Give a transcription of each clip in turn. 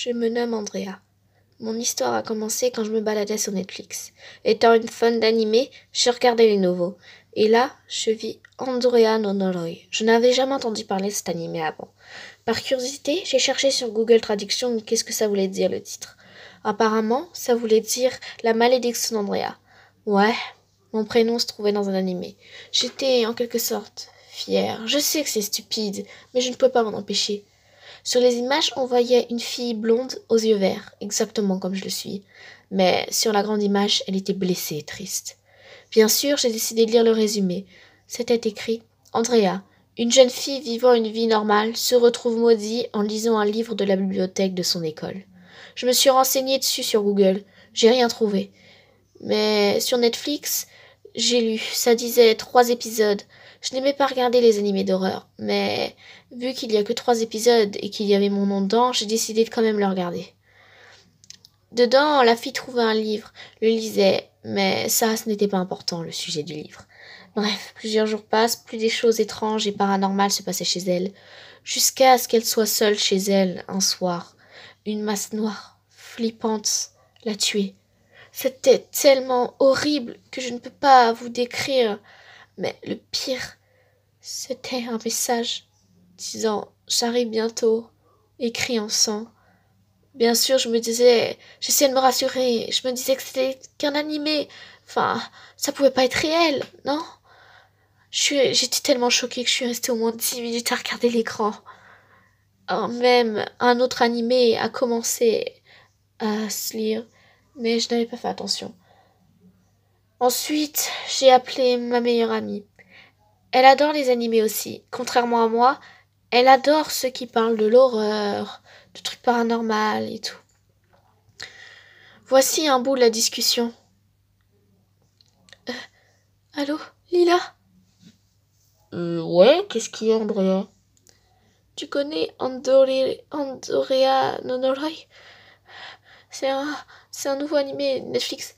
Je me nomme Andrea. Mon histoire a commencé quand je me baladais sur Netflix. Étant une fan d'animé, je regardais les nouveaux. Et là, je vis Andrea no Noroi. Je n'avais jamais entendu parler de cet animé avant. Par curiosité, j'ai cherché sur Google Traduction qu'est-ce que ça voulait dire le titre. Apparemment, ça voulait dire la malédiction d'Andrea. Ouais, mon prénom se trouvait dans un animé. J'étais en quelque sorte fière. Je sais que c'est stupide, mais je ne pouvais pas m'en empêcher. Sur les images, on voyait une fille blonde aux yeux verts, exactement comme je le suis. Mais sur la grande image, elle était blessée et triste. Bien sûr, j'ai décidé de lire le résumé. C'était écrit « Andrea, une jeune fille vivant une vie normale, se retrouve maudite en lisant un livre de la bibliothèque de son école. » Je me suis renseignée dessus sur Google. J'ai rien trouvé. Mais sur Netflix, j'ai lu. Ça disait 3 épisodes. Je n'aimais pas regarder les animés d'horreur, mais vu qu'il y a que 3 épisodes et qu'il y avait mon nom dedans, j'ai décidé de quand même le regarder. Dedans, la fille trouvait un livre, le lisait, mais ça, ce n'était pas important, le sujet du livre. Bref, plusieurs jours passent, plus des choses étranges et paranormales se passaient chez elle, jusqu'à ce qu'elle soit seule chez elle un soir. Une masse noire, flippante, l'a tuée. C'était tellement horrible que je ne peux pas vous décrire. Mais le pire, c'était un message disant « J'arrive bientôt », écrit en sang. Bien sûr, j'essayais de me rassurer. Je me disais que c'était qu'un animé. Enfin, ça pouvait pas être réel, non? J'étais tellement choquée que je suis restée au moins 10 minutes à regarder l'écran. Même un autre animé a commencé à se lire, mais je n'avais pas fait attention. Ensuite, j'ai appelé ma meilleure amie. Elle adore les animés aussi. Contrairement à moi, elle adore ceux qui parlent de l'horreur, de trucs paranormaux et tout. Voici un bout de la discussion. Allô, Lila? Ouais, qu'est-ce qu'il y a, Andrea? Tu connais Andorea no Noroi? C'est un nouveau animé Netflix.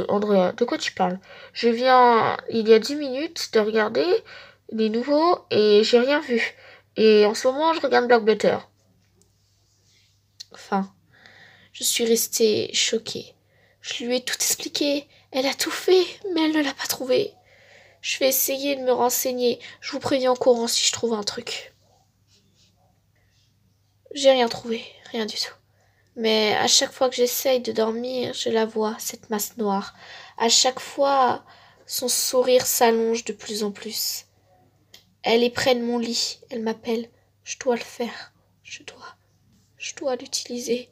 Andrea, de quoi tu parles? Je viens, il y a 10 minutes, de regarder les nouveaux et j'ai rien vu. Et en ce moment, je regarde Black Butter. Enfin, je suis restée choquée. Je lui ai tout expliqué. Elle a tout fait, mais elle ne l'a pas trouvé. Je vais essayer de me renseigner. Je vous préviens au courant si je trouve un truc. J'ai rien trouvé, rien du tout. Mais à chaque fois que j'essaye de dormir, je la vois, cette masse noire. À chaque fois, son sourire s'allonge de plus en plus. Elle est près de mon lit. Elle m'appelle. Je dois le faire. Je dois l'utiliser.